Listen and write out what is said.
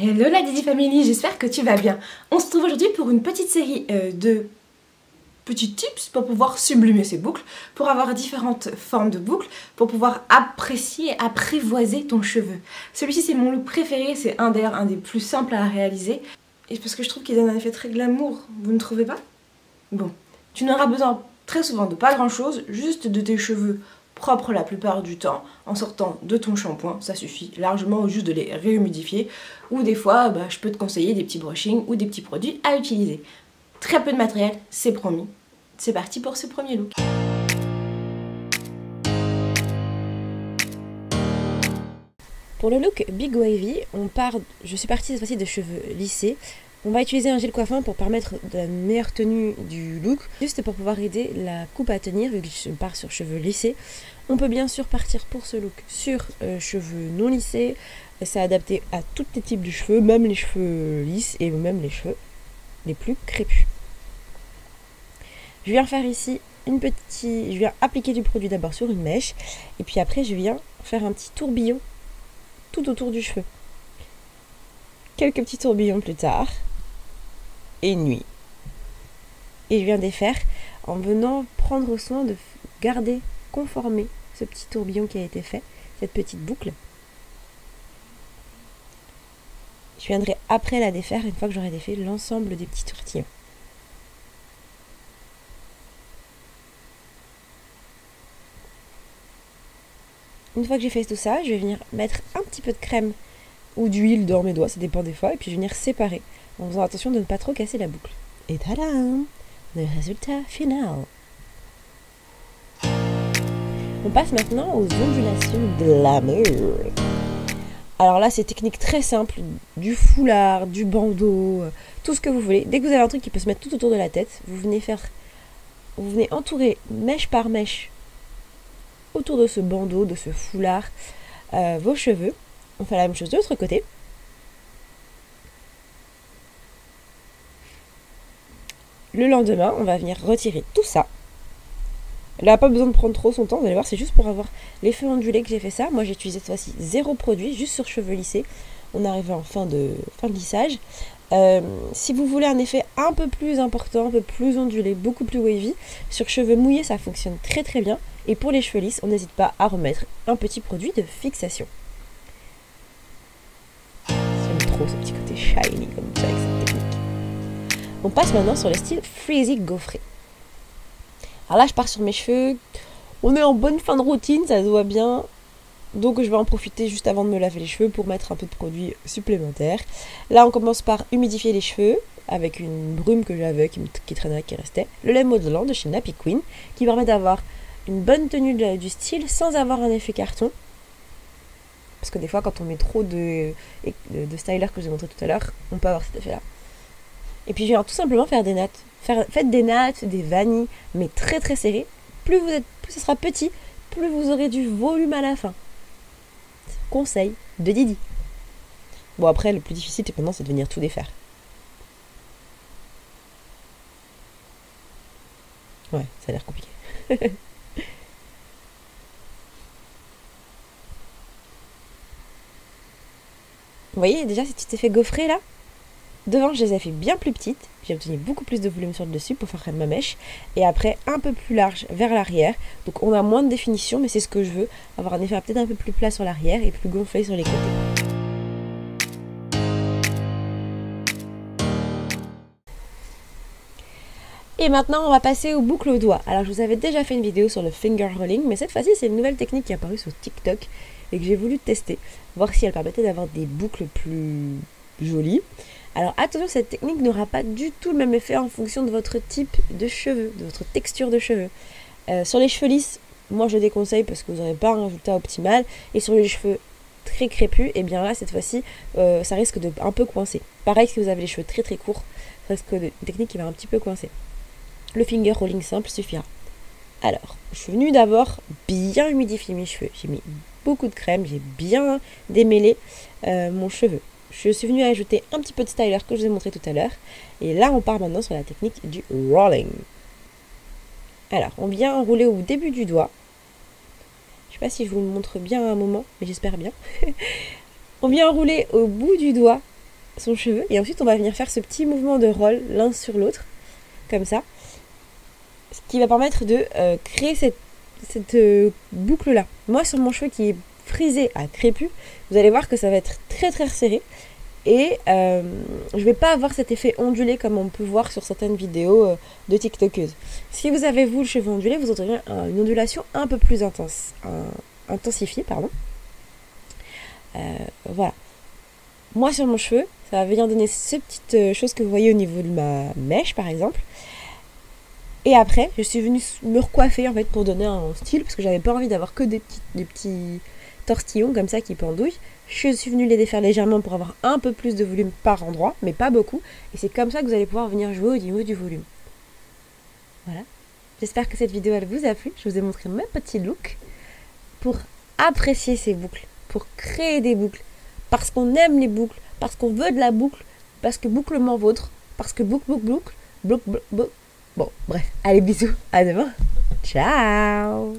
Hello la Didi Family, j'espère que tu vas bien. On se trouve aujourd'hui pour une petite série de petits tips pour pouvoir sublimer ses boucles, pour avoir différentes formes de boucles, pour pouvoir apprécier et apprivoiser ton cheveu. Celui-ci c'est mon look préféré, c'est d'ailleurs un des plus simples à réaliser, et parce que je trouve qu'il donne un effet très glamour, vous ne trouvez pas? Bon, tu n'auras besoin très souvent de pas grand chose, juste de tes cheveux propre la plupart du temps en sortant de ton shampoing, ça suffit largement, ou juste de les réhumidifier, ou des fois je peux te conseiller des petits brushings ou des petits produits à utiliser. Très peu de matériel, c'est promis. C'est parti pour ce premier look. Pour le look Big Wavy, je suis partie cette fois-ci de cheveux lissés. On va utiliser un gel coiffant pour permettre de la meilleure tenue du look, juste pour pouvoir aider la coupe à tenir, vu que je pars sur cheveux lissés. On peut bien sûr partir pour ce look sur cheveux non lissés, c'est adapté à tous les types de cheveux, même les cheveux lisses et même les cheveux les plus crépus. Je viens faire ici je viens appliquer du produit d'abord sur une mèche, et puis après je viens faire un petit tourbillon tout autour du cheveu. Quelques petits tourbillons plus tard, et une nuit. Et je viens défaire en venant prendre soin de garder conformé ce petit tourbillon qui a été fait, cette petite boucle. Je viendrai après la défaire une fois que j'aurai défait l'ensemble des petits tourtillons. Une fois que j'ai fait tout ça, je vais venir mettre un petit peu de crème ou d'huile dans mes doigts, ça dépend des fois, et puis je vais venir séparer en faisant attention de ne pas trop casser la boucle. Et tadam, le résultat final. On passe maintenant aux ondulations glamour. Alors là, c'est technique très simple, du foulard, du bandeau, tout ce que vous voulez. Dès que vous avez un truc qui peut se mettre tout autour de la tête, vous venez entourer mèche par mèche autour de ce bandeau, de ce foulard, vos cheveux. On fait la même chose de l'autre côté. Le lendemain, on va venir retirer tout ça. Là, pas besoin de prendre trop son temps, vous allez voir, c'est juste pour avoir l'effet ondulé que j'ai fait ça. Moi, j'ai utilisé cette fois-ci 0 produit, juste sur cheveux lissés. On arrive en fin de lissage. Si vous voulez un effet un peu plus important, un peu plus ondulé, beaucoup plus wavy, sur cheveux mouillés, ça fonctionne très très bien. Et pour les cheveux lisses, on n'hésite pas à remettre un petit produit de fixation. J'aime trop ce petit côté shiny comme ça avec cette technique. On passe maintenant sur le style frizzy gaufré. Alors là, je pars sur mes cheveux. On est en bonne fin de routine, ça se voit bien. Donc je vais en profiter juste avant de me laver les cheveux pour mettre un peu de produit supplémentaire. Là, on commence par humidifier les cheveux avec une brume que j'avais, qui traînait, qui restait. Le lait modellant de chez Nappy Queen, qui permet d'avoir une bonne tenue du style sans avoir un effet carton. Parce que des fois, quand on met trop de styler que je vous ai montré tout à l'heure, on peut avoir cet effet-là. Et puis je viens tout simplement faire des nattes. Faites des nattes, des vanilles, mais très très serrées. Plus ce sera petit, plus vous aurez du volume à la fin. Conseil de Didi. Bon, après, le plus difficile maintenant, c'est de venir tout défaire. Ouais, ça a l'air compliqué. Vous voyez déjà ces petits effets gaufrés là? Devant, je les ai fait bien plus petites. J'ai obtenu beaucoup plus de volume sur le dessus pour faire ma mèche. Et après, un peu plus large vers l'arrière. Donc on a moins de définition, mais c'est ce que je veux. Avoir un effet peut-être un peu plus plat sur l'arrière et plus gonflé sur les côtés. Et maintenant, on va passer aux boucles aux doigts. Alors, je vous avais déjà fait une vidéo sur le finger rolling, mais cette fois-ci, c'est une nouvelle technique qui est apparue sur TikTok et que j'ai voulu tester. Voir si elle permettait d'avoir des boucles plus jolies. Alors attention, cette technique n'aura pas du tout le même effet en fonction de votre type de cheveux, de votre texture de cheveux. Sur les cheveux lisses, moi je déconseille parce que vous n'aurez pas un résultat optimal. Et sur les cheveux très crépus, et bien là cette fois-ci, ça risque de un peu coincer. Pareil, si vous avez les cheveux très très courts, ça risque une technique qui va un petit peu coincer. Le finger rolling simple suffira. Alors, je suis venue d'abord bien humidifier mes cheveux. J'ai mis beaucoup de crème, j'ai bien démêlé mon cheveu. Je suis venue ajouter un petit peu de styler que je vous ai montré tout à l'heure. Et là, on part maintenant sur la technique du rolling. Alors, on vient enrouler au début du doigt. Je ne sais pas si je vous le montre bien à un moment, mais j'espère bien. On vient enrouler au bout du doigt son cheveu et ensuite on va venir faire ce petit mouvement de roll l'un sur l'autre, comme ça. Ce qui va permettre de créer cette boucle là. Moi sur mon cheveu qui est frisé à crépus, vous allez voir que ça va être très très serré. Et je vais pas avoir cet effet ondulé comme on peut voir sur certaines vidéos de tiktokeuses. Si vous avez vous le cheveu ondulé, vous aurez une ondulation un peu plus intensifiée. Voilà. Moi sur mon cheveu, ça va venir donner ces petites choses que vous voyez au niveau de ma mèche par exemple. Et après, je suis venue me recoiffer en fait pour donner un style parce que j'avais pas envie d'avoir que des petits tortillons comme ça qui pendouillent. Je suis venue les défaire légèrement pour avoir un peu plus de volume par endroit, mais pas beaucoup. Et c'est comme ça que vous allez pouvoir venir jouer au niveau du volume. Voilà. J'espère que cette vidéo elle vous a plu. Je vous ai montré mes petits looks pour apprécier ces boucles, pour créer des boucles, parce qu'on aime les boucles, parce qu'on veut de la boucle, parce que bouclement vôtre, parce que boucle. Bon, bref, allez bisous, à demain. Ciao.